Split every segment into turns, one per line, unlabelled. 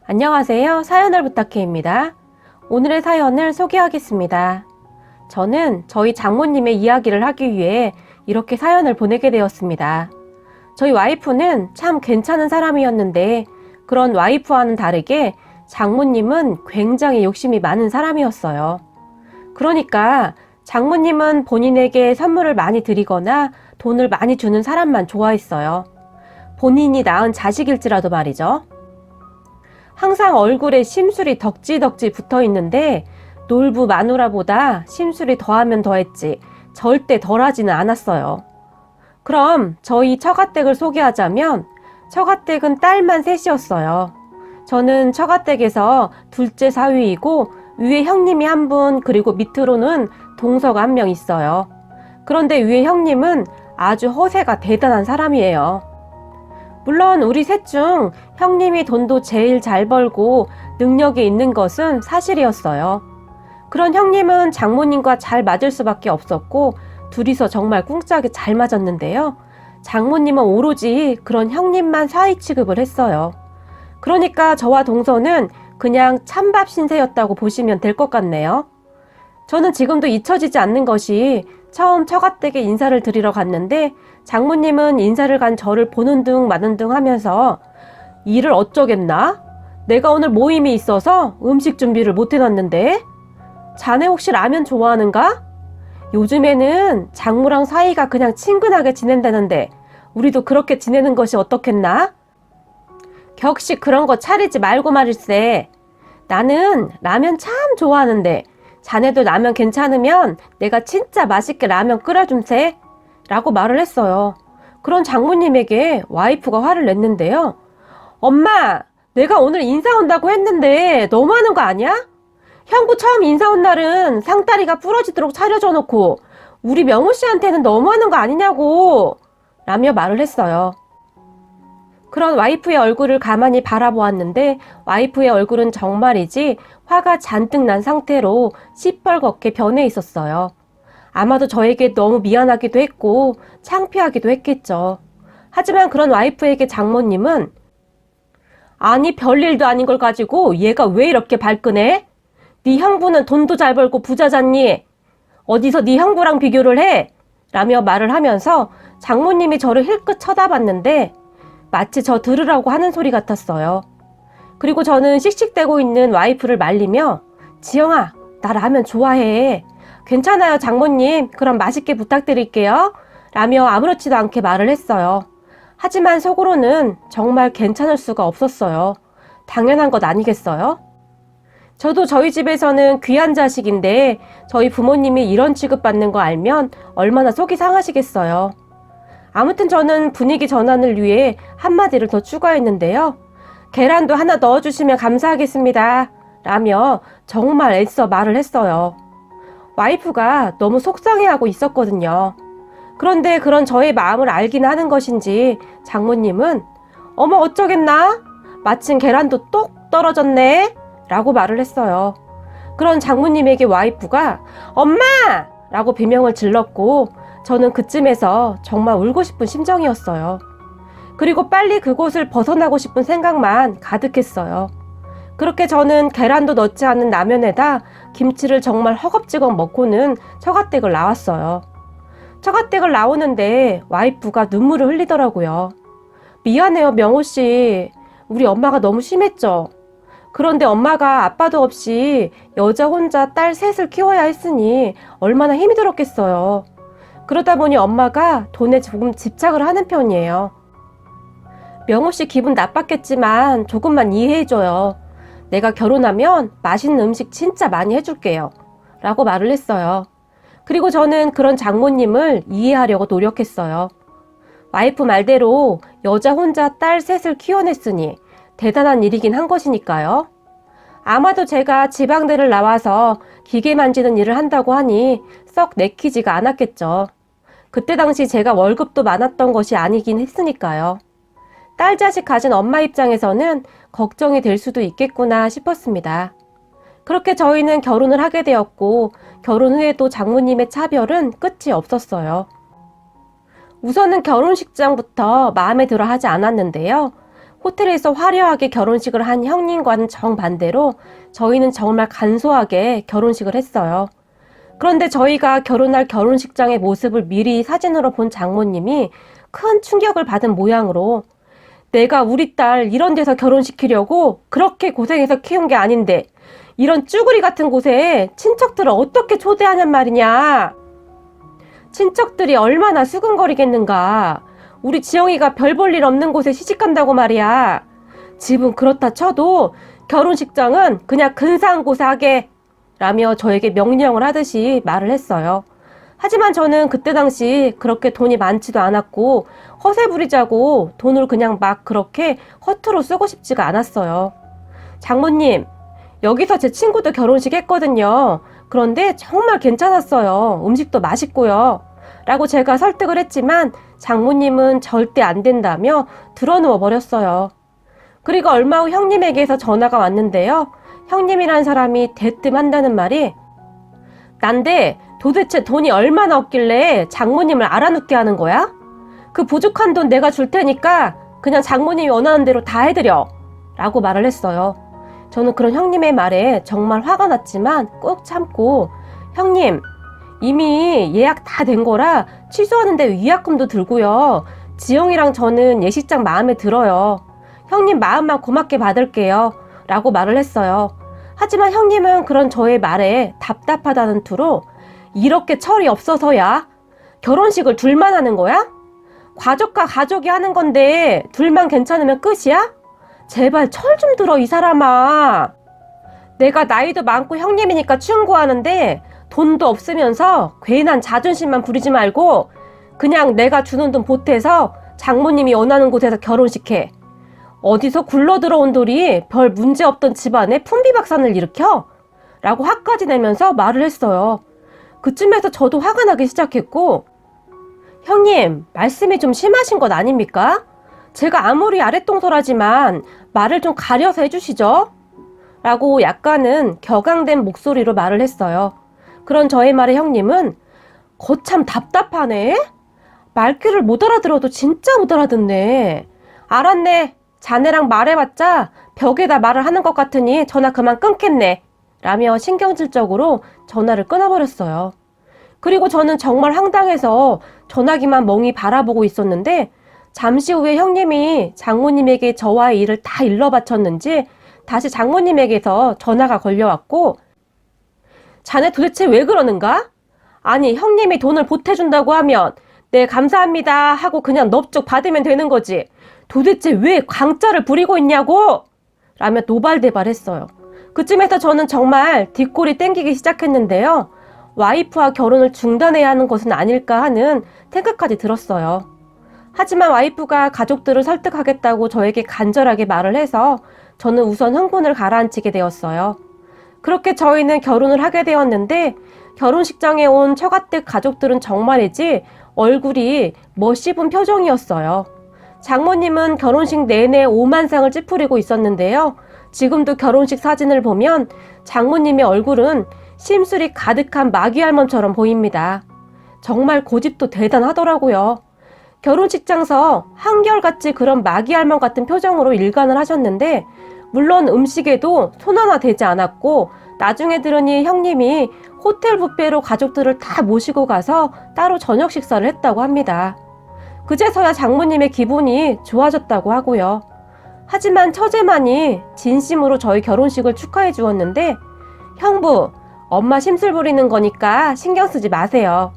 안녕하세요. 사연을 부탁해입니다. 오늘의 사연을 소개하겠습니다. 저는 저희 장모님의 이야기를 하기 위해 이렇게 사연을 보내게 되었습니다. 저희 와이프는 참 괜찮은 사람이었는데 그런 와이프와는 다르게 장모님은 굉장히 욕심이 많은 사람이었어요. 그러니까 장모님은 본인에게 선물을 많이 드리거나 돈을 많이 주는 사람만 좋아했어요. 본인이 낳은 자식일지라도 말이죠. 항상 얼굴에 심술이 덕지덕지 붙어 있는데 놀부 마누라보다 심술이 더하면 더했지 절대 덜하지는 않았어요. 그럼 저희 처가댁을 소개하자면 처가댁은 딸만 셋이었어요. 저는 처가댁에서 둘째 사위이고 위에 형님이 한 분 그리고 밑으로는 동서가 한 명 있어요. 그런데 위에 형님은 아주 허세가 대단한 사람이에요. 물론 우리 셋 중 형님이 돈도 제일 잘 벌고 능력이 있는 것은 사실이었어요. 그런 형님은 장모님과 잘 맞을 수밖에 없었고 둘이서 정말 꿍짝이 잘 맞았는데요. 장모님은 오로지 그런 형님만 사위 취급을 했어요. 그러니까 저와 동서는 그냥 찬밥 신세였다고 보시면 될 것 같네요. 저는 지금도 잊혀지지 않는 것이 처음 처가댁에 인사를 드리러 갔는데 장모님은 인사를 간 저를 보는 둥 마는 둥 하면서 일을 어쩌겠나? 내가 오늘 모임이 있어서 음식 준비를 못 해놨는데? 자네 혹시 라면 좋아하는가? 요즘에는 장모랑 사이가 그냥 친근하게 지낸다는데 우리도 그렇게 지내는 것이 어떻겠나? 격식 그런 거 차리지 말고 말일세. 나는 라면 참 좋아하는데 자네도 라면 괜찮으면 내가 진짜 맛있게 라면 끓여줌세 라고 말을 했어요. 그런 장모님에게 와이프가 화를 냈는데요. 엄마, 내가 오늘 인사 온다고 했는데 너무하는 거 아니야? 형부 처음 인사 온 날은 상다리가 부러지도록 차려줘 놓고 우리 명호 씨한테는 너무하는 거 아니냐고 라며 말을 했어요. 그런 와이프의 얼굴을 가만히 바라보았는데 와이프의 얼굴은 정말이지 화가 잔뜩 난 상태로 시뻘겋게 변해 있었어요. 아마도 저에게 너무 미안하기도 했고 창피하기도 했겠죠. 하지만 그런 와이프에게 장모님은 아니 별일도 아닌 걸 가지고 얘가 왜 이렇게 발끈해? 네 형부는 돈도 잘 벌고 부자잖니? 어디서 네 형부랑 비교를 해? 라며 말을 하면서 장모님이 저를 힐끗 쳐다봤는데 마치 저 들으라고 하는 소리 같았어요. 그리고 저는 씩씩대고 있는 와이프를 말리며 지영아, 나 라면 좋아해. 괜찮아요 장모님, 그럼 맛있게 부탁드릴게요 라며 아무렇지도 않게 말을 했어요. 하지만 속으로는 정말 괜찮을 수가 없었어요. 당연한 것 아니겠어요? 저도 저희 집에서는 귀한 자식인데 저희 부모님이 이런 취급받는 거 알면 얼마나 속이 상하시겠어요. 아무튼 저는 분위기 전환을 위해 한마디를 더 추가했는데요. 계란도 하나 넣어주시면 감사하겠습니다 라며 정말 애써 말을 했어요. 와이프가 너무 속상해하고 있었거든요. 그런데 그런 저의 마음을 알긴 하는 것인지 장모님은 어머 어쩌겠나? 마침 계란도 똑 떨어졌네 라고 말을 했어요. 그런 장모님에게 와이프가 엄마! 라고 비명을 질렀고 저는 그쯤에서 정말 울고 싶은 심정이었어요. 그리고 빨리 그곳을 벗어나고 싶은 생각만 가득했어요. 그렇게 저는 계란도 넣지 않은 라면에다 김치를 정말 허겁지겁 먹고는 처가댁을 나왔어요. 처가댁을 나오는데 와이프가 눈물을 흘리더라고요. 미안해요 명호씨. 우리 엄마가 너무 심했죠. 그런데 엄마가 아빠도 없이 여자 혼자 딸 셋을 키워야 했으니 얼마나 힘이 들었겠어요. 그러다 보니 엄마가 돈에 조금 집착을 하는 편이에요. 명호씨 기분 나빴겠지만 조금만 이해해줘요. 내가 결혼하면 맛있는 음식 진짜 많이 해줄게요 라고 말을 했어요. 그리고 저는 그런 장모님을 이해하려고 노력했어요. 와이프 말대로 여자 혼자 딸 셋을 키워냈으니 대단한 일이긴 한 것이니까요. 아마도 제가 지방대를 나와서 기계 만지는 일을 한다고 하니 썩 내키지가 않았겠죠. 그때 당시 제가 월급도 많았던 것이 아니긴 했으니까요. 딸 자식 가진 엄마 입장에서는 걱정이 될 수도 있겠구나 싶었습니다. 그렇게 저희는 결혼을 하게 되었고 결혼 후에도 장모님의 차별은 끝이 없었어요. 우선은 결혼식장부터 마음에 들어 하지 않았는데요. 호텔에서 화려하게 결혼식을 한 형님과는 정반대로 저희는 정말 간소하게 결혼식을 했어요. 그런데 저희가 결혼할 결혼식장의 모습을 미리 사진으로 본 장모님이 큰 충격을 받은 모양으로 내가 우리 딸 이런 데서 결혼시키려고 그렇게 고생해서 키운 게 아닌데 이런 쭈구리 같은 곳에 친척들을 어떻게 초대하냔 말이냐. 친척들이 얼마나 수근거리겠는가. 우리 지영이가 별 볼 일 없는 곳에 시집간다고 말이야. 집은 그렇다 쳐도 결혼식장은 그냥 근사한 곳에 하게 라며 저에게 명령을 하듯이 말을 했어요. 하지만 저는 그때 당시 그렇게 돈이 많지도 않았고 허세 부리자고 돈을 그냥 막 그렇게 허투루 쓰고 싶지가 않았어요. 장모님, 여기서 제 친구도 결혼식 했거든요. 그런데 정말 괜찮았어요. 음식도 맛있고요. 라고 제가 설득을 했지만 장모님은 절대 안 된다며 드러누워 버렸어요. 그리고 얼마 후 형님에게서 전화가 왔는데요. 형님이란 사람이 대뜸 한다는 말이 난데 도대체 돈이 얼마나 없길래 장모님을 알아눕게 하는 거야? 그 부족한 돈 내가 줄 테니까 그냥 장모님이 원하는 대로 다 해드려 라고 말을 했어요. 저는 그런 형님의 말에 정말 화가 났지만 꾹 참고 형님 이미 예약 다 된 거라 취소하는데 위약금도 들고요. 지영이랑 저는 예식장 마음에 들어요. 형님 마음만 고맙게 받을게요 라고 말을 했어요. 하지만 형님은 그런 저의 말에 답답하다는 투로 이렇게 철이 없어서야 결혼식을 둘만 하는 거야? 가족과 가족이 하는 건데 둘만 괜찮으면 끝이야? 제발 철 좀 들어 이 사람아. 내가 나이도 많고 형님이니까 충고하는데 돈도 없으면서 괜한 자존심만 부리지 말고 그냥 내가 주는 돈 보태서 장모님이 원하는 곳에서 결혼식해. 어디서 굴러들어온 돌이 별 문제 없던 집안에 풍비박산을 일으켜? 라고 화까지 내면서 말을 했어요. 그쯤에서 저도 화가 나기 시작했고 형님 말씀이 좀 심하신 것 아닙니까? 제가 아무리 아랫동설하지만 말을 좀 가려서 해주시죠? 라고 약간은 격앙된 목소리로 말을 했어요. 그런 저의 말에 형님은 거참 답답하네? 말귀를 못 알아들어도 진짜 못 알아듣네. 알았네. 자네랑 말해봤자 벽에다 말을 하는 것 같으니 전화 그만 끊겠네. 라며 신경질적으로 전화를 끊어버렸어요. 그리고 저는 정말 황당해서 전화기만 멍이 바라보고 있었는데 잠시 후에 형님이 장모님에게 저와의 일을 다 일러바쳤는지 다시 장모님에게서 전화가 걸려왔고 자네 도대체 왜 그러는가? 아니 형님이 돈을 보태준다고 하면 네 감사합니다 하고 그냥 넙죽 받으면 되는 거지. 도대체 왜 광자를 부리고 있냐고! 라며 노발대발했어요. 그쯤에서 저는 정말 뒷골이 땡기기 시작했는데요. 와이프와 결혼을 중단해야 하는 것은 아닐까 하는 생각까지 들었어요. 하지만 와이프가 가족들을 설득하겠다고 저에게 간절하게 말을 해서 저는 우선 흥분을 가라앉히게 되었어요. 그렇게 저희는 결혼을 하게 되었는데 결혼식장에 온 처가댁 가족들은 정말이지 얼굴이 멋씹은 표정이었어요. 장모님은 결혼식 내내 오만상을 찌푸리고 있었는데요. 지금도 결혼식 사진을 보면 장모님의 얼굴은 심술이 가득한 마귀할멈처럼 보입니다. 정말 고집도 대단하더라고요. 결혼식장서 한결같이 그런 마귀할멈 같은 표정으로 일관을 하셨는데 물론 음식에도 손 하나 대지 않았고 나중에 들으니 형님이 호텔 뷔페로 가족들을 다 모시고 가서 따로 저녁 식사를 했다고 합니다. 그제서야 장모님의 기분이 좋아졌다고 하고요. 하지만 처제만이 진심으로 저희 결혼식을 축하해 주었는데 형부, 엄마 심술 부리는 거니까 신경 쓰지 마세요.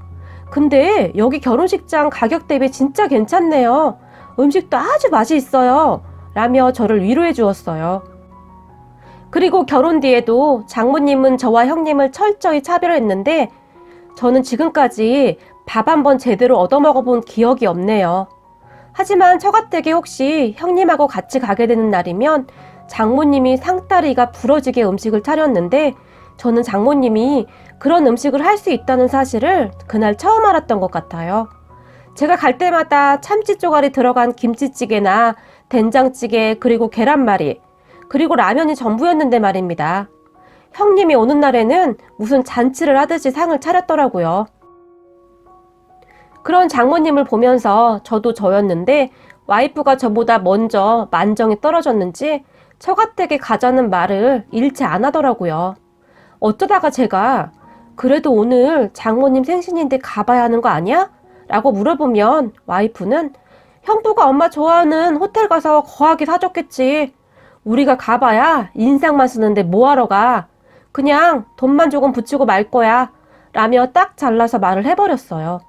근데 여기 결혼식장 가격 대비 진짜 괜찮네요. 음식도 아주 맛이 있어요. 라며 저를 위로해 주었어요. 그리고 결혼 뒤에도 장모님은 저와 형님을 철저히 차별했는데 저는 지금까지 밥 한 번 제대로 얻어먹어 본 기억이 없네요. 하지만 처가댁에 혹시 형님하고 같이 가게 되는 날이면 장모님이 상다리가 부러지게 음식을 차렸는데 저는 장모님이 그런 음식을 할 수 있다는 사실을 그날 처음 알았던 것 같아요. 제가 갈 때마다 참치 쪼가리 들어간 김치찌개나 된장찌개 그리고 계란말이 그리고 라면이 전부였는데 말입니다. 형님이 오는 날에는 무슨 잔치를 하듯이 상을 차렸더라고요. 그런 장모님을 보면서 저도 저였는데 와이프가 저보다 먼저 만정이 떨어졌는지 처가댁에 가자는 말을 잃지 안 하더라고요. 어쩌다가 제가 그래도 오늘 장모님 생신인데 가봐야 하는 거 아니야? 라고 물어보면 와이프는 형부가 엄마 좋아하는 호텔 가서 거하게 사줬겠지. 우리가 가봐야 인상만 쓰는데 뭐하러 가. 그냥 돈만 조금 붙이고 말 거야. 라며 딱 잘라서 말을 해버렸어요.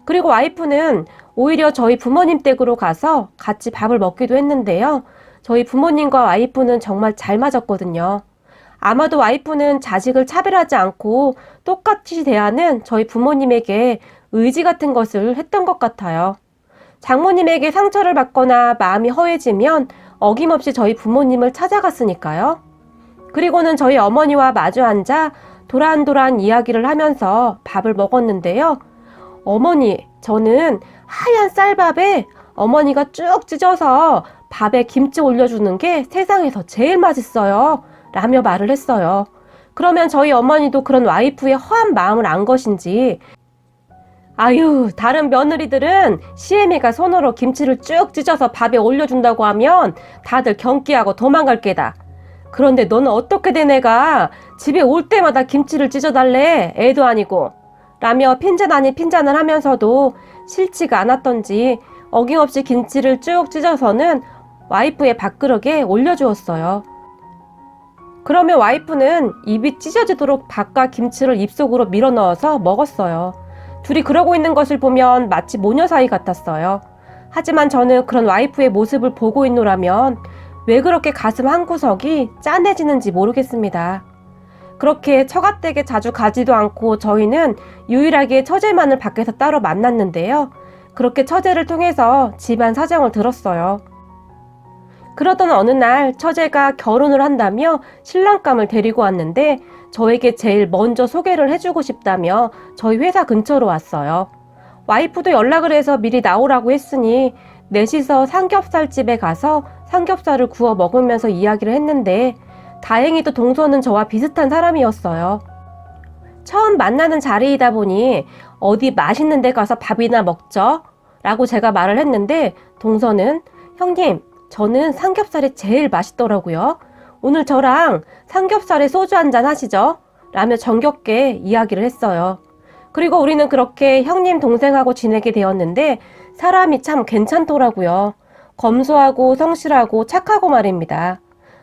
그리고 와이프는 오히려 저희 부모님 댁으로 가서 같이 밥을 먹기도 했는데요. 저희 부모님과 와이프는 정말 잘 맞았거든요. 아마도 와이프는 자식을 차별하지 않고 똑같이 대하는 저희 부모님에게 의지 같은 것을 했던 것 같아요. 장모님에게 상처를 받거나 마음이 허해지면 어김없이 저희 부모님을 찾아갔으니까요. 그리고는 저희 어머니와 마주 앉아 도란도란 이야기를 하면서 밥을 먹었는데요. 어머니, 저는 하얀 쌀밥에 어머니가 쭉 찢어서 밥에 김치 올려주는 게 세상에서 제일 맛있어요. 라며 말을 했어요. 그러면 저희 어머니도 그런 와이프의 허한 마음을 안 것인지 아유, 다른 며느리들은 시애미가 손으로 김치를 쭉 찢어서 밥에 올려준다고 하면 다들 경기하고 도망갈 게다. 그런데 너는 어떻게 된 애가 집에 올 때마다 김치를 찢어달래? 애도 아니고. 라며 핀잔 아닌 핀잔을 하면서도 싫지가 않았던지 어김없이 김치를 쭉 찢어서는 와이프의 밥그릇에 올려주었어요. 그러면 와이프는 입이 찢어지도록 밥과 김치를 입속으로 밀어넣어서 먹었어요. 둘이 그러고 있는 것을 보면 마치 모녀 사이 같았어요. 하지만 저는 그런 와이프의 모습을 보고 있노라면 왜 그렇게 가슴 한구석이 짠해지는지 모르겠습니다. 그렇게 처가댁에 자주 가지도 않고 저희는 유일하게 처제만을 밖에서 따로 만났는데요. 그렇게 처제를 통해서 집안 사정을 들었어요. 그러던 어느 날 처제가 결혼을 한다며 신랑감을 데리고 왔는데 저에게 제일 먼저 소개를 해주고 싶다며 저희 회사 근처로 왔어요. 와이프도 연락을 해서 미리 나오라고 했으니 넷이서 삼겹살집에 가서 삼겹살을 구워 먹으면서 이야기를 했는데 다행히도 동서는 저와 비슷한 사람이었어요. 처음 만나는 자리이다 보니 어디 맛있는 데 가서 밥이나 먹죠? 라고 제가 말을 했는데 동서는 형님, 저는 삼겹살이 제일 맛있더라고요. 오늘 저랑 삼겹살에 소주 한잔 하시죠? 라며 정겹게 이야기를 했어요. 그리고 우리는 그렇게 형님 동생하고 지내게 되었는데 사람이 참 괜찮더라고요. 검소하고 성실하고 착하고 말입니다.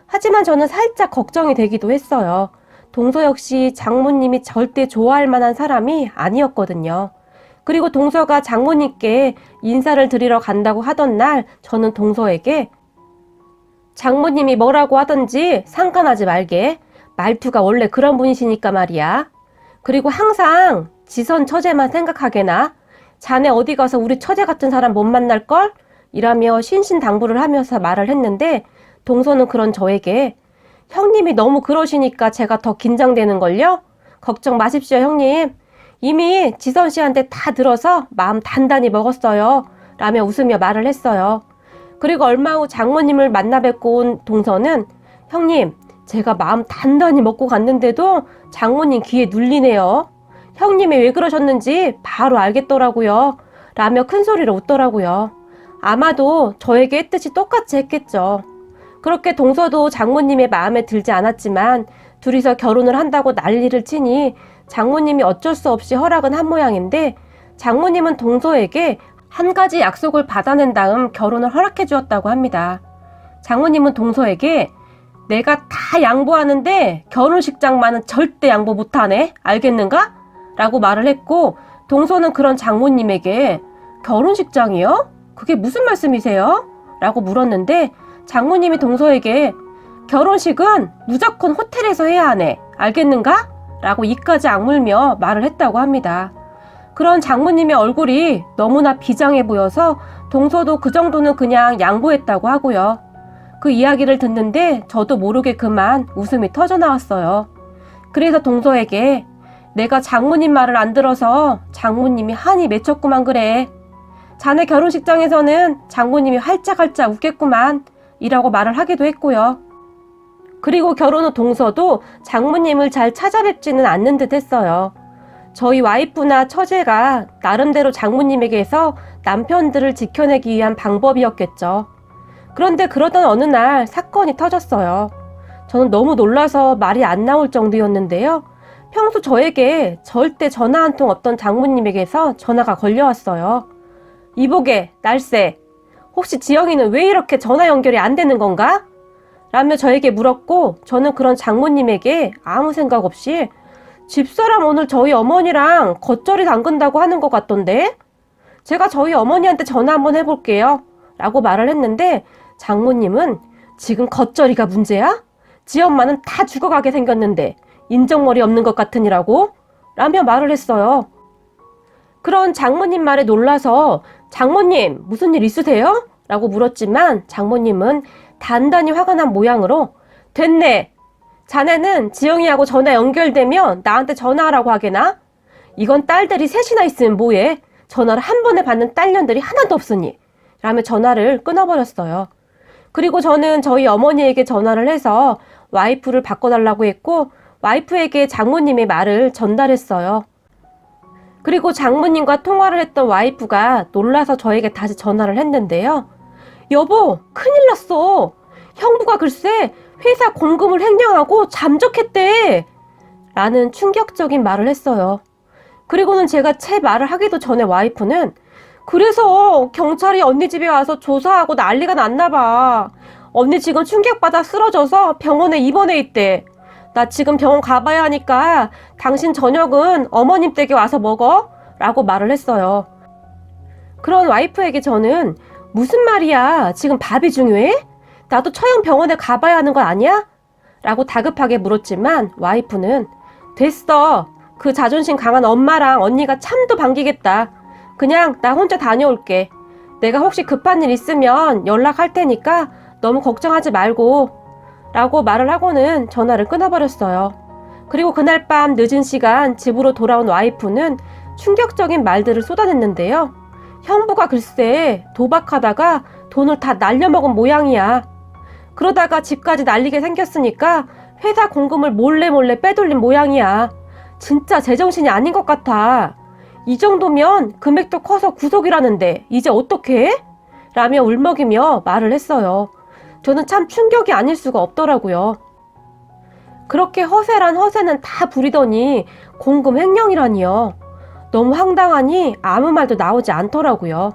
하지만 저는 살짝 걱정이 되기도 했어요. 동서 역시 장모님이 절대 좋아할 만한 사람이 아니었거든요. 그리고 동서가 장모님께 인사를 드리러 간다고 하던 날 저는 동서에게 장모님이 뭐라고 하던지 상관하지 말게. 말투가 원래 그런 분이시니까 말이야. 그리고 항상 지선 처제만 생각하게나. 자네 어디 가서 우리 처제 같은 사람 못 만날걸? 이라며 신신당부를 하면서 말을 했는데 동서는 그런 저에게 형님이 너무 그러시니까 제가 더 긴장되는걸요? 걱정 마십시오 형님. 이미 지선 씨한테 다 들어서 마음 단단히 먹었어요. 라며 웃으며 말을 했어요. 그리고 얼마 후 장모님을 만나 뵙고 온 동서는 형님, 제가 마음 단단히 먹고 갔는데도 장모님 귀에 눌리네요. 형님이 왜 그러셨는지 바로 알겠더라고요. 라며 큰 소리로 웃더라고요. 아마도 저에게 했듯이 똑같이 했겠죠. 그렇게 동서도 장모님의 마음에 들지 않았지만 둘이서 결혼을 한다고 난리를 치니 장모님이 어쩔 수 없이 허락은 한 모양인데 장모님은 동서에게 한 가지 약속을 받아낸 다음 결혼을 허락해 주었다고 합니다. 장모님은 동서에게 내가 다 양보하는데 결혼식장만은 절대 양보 못하네. 알겠는가? 라고 말을 했고 동서는 그런 장모님에게 결혼식장이요? 그게 무슨 말씀이세요? 라고 물었는데 장모님이 동서에게 결혼식은 무조건 호텔에서 해야 하네. 알겠는가? 라고 이까지 악물며 말을 했다고 합니다. 그런 장모님의 얼굴이 너무나 비장해 보여서 동서도 그 정도는 그냥 양보했다고 하고요. 그 이야기를 듣는데 저도 모르게 그만 웃음이 터져 나왔어요. 그래서 동서에게 내가 장모님 말을 안 들어서 장모님이 한이 맺혔구만 그래. 자네 결혼식장에서는 장모님이 활짝활짝 웃겠구만 이라고 말을 하기도 했고요. 그리고 결혼 후 동서도 장모님을 잘 찾아뵙지는 않는 듯 했어요. 저희 와이프나 처제가 나름대로 장모님에게서 남편들을 지켜내기 위한 방법이었겠죠. 그런데 그러던 어느 날 사건이 터졌어요. 저는 너무 놀라서 말이 안 나올 정도였는데요. 평소 저에게 절대 전화 한 통 없던 장모님에게서 전화가 걸려왔어요. 이보게, 날쌔. 혹시 지영이는 왜 이렇게 전화 연결이 안 되는 건가? 라며 저에게 물었고, 저는 그런 장모님에게 아무 생각 없이 집사람 오늘 저희 어머니랑 겉절이 담근다고 하는 것 같던데? 제가 저희 어머니한테 전화 한번 해볼게요. 라고 말을 했는데 장모님은 지금 겉절이가 문제야? 지 엄마는 다 죽어가게 생겼는데 인정머리 없는 것 같으니라고? 라며 말을 했어요. 그런 장모님 말에 놀라서 장모님 무슨 일 있으세요? 라고 물었지만 장모님은 단단히 화가 난 모양으로 됐네. 자네는 지영이하고 전화 연결되면 나한테 전화하라고 하게나? 이건 딸들이 셋이나 있으면 뭐해? 전화를 한 번에 받는 딸년들이 하나도 없으니. 라며 전화를 끊어버렸어요. 그리고 저는 저희 어머니에게 전화를 해서 와이프를 바꿔달라고 했고 와이프에게 장모님의 말을 전달했어요. 그리고 장모님과 통화를 했던 와이프가 놀라서 저에게 다시 전화를 했는데요. 여보, 큰일 났어. 형부가 글쎄 회사 공금을 횡령하고 잠적했대. 라는 충격적인 말을 했어요. 그리고는 제가 제 말을 하기도 전에 와이프는 그래서 경찰이 언니 집에 와서 조사하고 난리가 났나 봐. 언니 지금 충격받아 쓰러져서 병원에 입원해 있대. 나 지금 병원 가봐야 하니까 당신 저녁은 어머님 댁에 와서 먹어? 라고 말을 했어요. 그런 와이프에게 저는 무슨 말이야? 지금 밥이 중요해? 나도 처형 병원에 가봐야 하는 거 아니야? 라고 다급하게 물었지만 와이프는 됐어. 그 자존심 강한 엄마랑 언니가 참도 반기겠다. 그냥 나 혼자 다녀올게. 내가 혹시 급한 일 있으면 연락할 테니까 너무 걱정하지 말고 라고 말을 하고는 전화를 끊어버렸어요. 그리고 그날 밤 늦은 시간 집으로 돌아온 와이프는 충격적인 말들을 쏟아냈는데요. 형부가 글쎄 도박하다가 돈을 다 날려먹은 모양이야. 그러다가 집까지 날리게 생겼으니까 회사 공금을 몰래 빼돌린 모양이야. 진짜 제정신이 아닌 것 같아. 이 정도면 금액도 커서 구속이라는데 이제 어떡해? 라며 울먹이며 말을 했어요. 저는 참 충격이 아닐 수가 없더라고요. 그렇게 허세란 허세는 다 부리더니 공금 횡령이라니요. 너무 황당하니 아무 말도 나오지 않더라고요.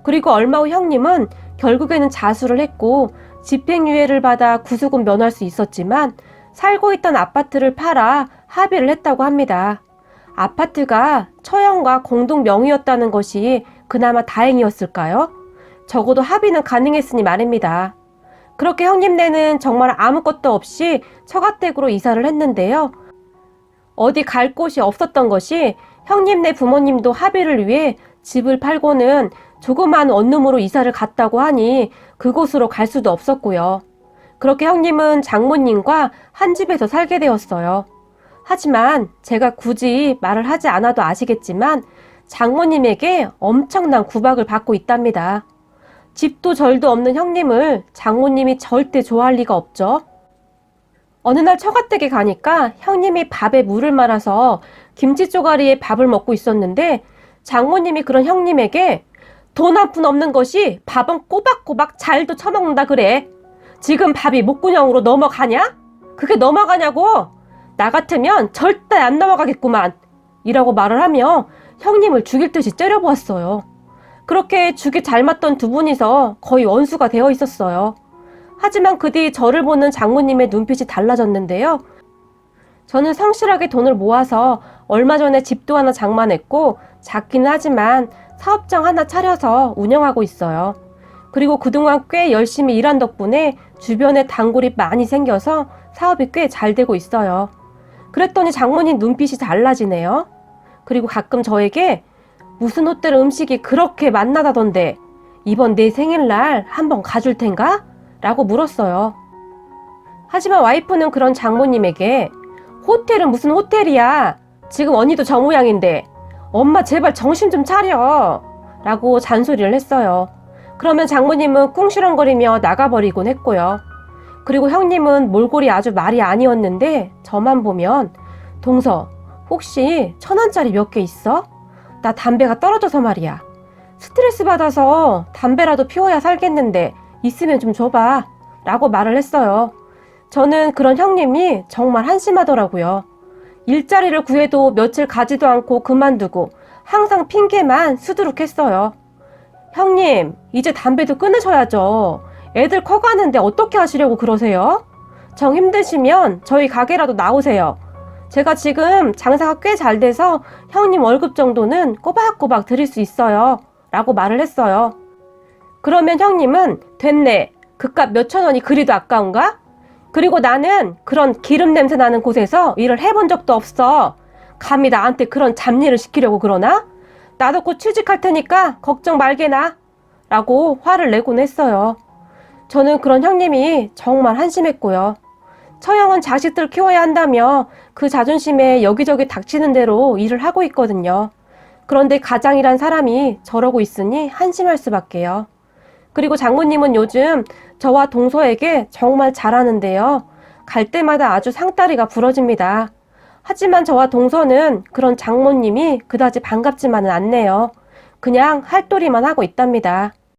그리고 얼마 후 형님은 결국에는 자수를 했고 집행유예를 받아 구속은 면할 수 있었지만 살고 있던 아파트를 팔아 합의를 했다고 합니다. 아파트가 처형과 공동 명의였다는 것이 그나마 다행이었을까요? 적어도 합의는 가능했으니 말입니다. 그렇게 형님네는 정말 아무것도 없이 처가댁으로 이사를 했는데요. 어디 갈 곳이 없었던 것이 형님네 부모님도 합의를 위해 집을 팔고는 조그만 원룸으로 이사를 갔다고 하니 그곳으로 갈 수도 없었고요. 그렇게 형님은 장모님과 한 집에서 살게 되었어요. 하지만 제가 굳이 말을 하지 않아도 아시겠지만 장모님에게 엄청난 구박을 받고 있답니다. 집도 절도 없는 형님을 장모님이 절대 좋아할 리가 없죠. 어느 날 처가댁에 가니까 형님이 밥에 물을 말아서 김치 쪼가리에 밥을 먹고 있었는데 장모님이 그런 형님에게 돈 한 푼 없는 것이 밥은 꼬박꼬박 잘도 처먹는다 그래. 지금 밥이 목구멍으로 넘어가냐? 그게 넘어가냐고? 나 같으면 절대 안 넘어가겠구만. 이라고 말을 하며 형님을 죽일 듯이 째려보았어요. 그렇게 죽이 잘 맞던 두 분이서 거의 원수가 되어 있었어요. 하지만 그 뒤 저를 보는 장모님의 눈빛이 달라졌는데요. 저는 성실하게 돈을 모아서 얼마 전에 집도 하나 장만했고 작기는 하지만 사업장 하나 차려서 운영하고 있어요. 그리고 그동안 꽤 열심히 일한 덕분에 주변에 단골이 많이 생겨서 사업이 꽤 잘 되고 있어요. 그랬더니 장모님 눈빛이 달라지네요. 그리고 가끔 저에게 무슨 호텔 음식이 그렇게 맛나다던데 이번 내 생일날 한번 가줄 텐가? 라고 물었어요. 하지만 와이프는 그런 장모님에게 호텔은 무슨 호텔이야. 지금 언니도 저 모양인데 엄마 제발 정신 좀 차려. 라고 잔소리를 했어요. 그러면 장모님은 꿍시렁거리며 나가버리곤 했고요. 그리고 형님은 몰골이 아주 말이 아니었는데 저만 보면 동서 혹시 1,000원짜리 몇 개 있어? 나 담배가 떨어져서 말이야. 스트레스 받아서 담배라도 피워야 살겠는데 있으면 좀 줘봐 라고 말을 했어요. 저는 그런 형님이 정말 한심하더라고요. 일자리를 구해도 며칠 가지도 않고 그만두고 항상 핑계만 수두룩했어요. 형님, 이제 담배도 끊으셔야죠. 애들 커가는데 어떻게 하시려고 그러세요? 정 힘드시면 저희 가게라도 나오세요. 제가 지금 장사가 꽤 잘 돼서 형님 월급 정도는 꼬박꼬박 드릴 수 있어요. 라고 말을 했어요. 그러면 형님은 됐네. 그깟 몇천 원이 그리도 아까운가? 그리고 나는 그런 기름 냄새 나는 곳에서 일을 해본 적도 없어. 감히 나한테 그런 잡일을 시키려고 그러나? 나도 곧 취직할 테니까 걱정 말게나. 라고 화를 내곤 했어요. 저는 그런 형님이 정말 한심했고요. 처형은 자식들 키워야 한다며 그 자존심에 여기저기 닥치는 대로 일을 하고 있거든요. 그런데 가장이란 사람이 저러고 있으니 한심할 수밖에요. 그리고 장모님은 요즘 저와 동서에게 정말 잘하는데요. 갈 때마다 아주 상다리가 부러집니다. 하지만 저와 동서는 그런 장모님이 그다지 반갑지만은 않네요. 그냥 할 도리만 하고 있답니다.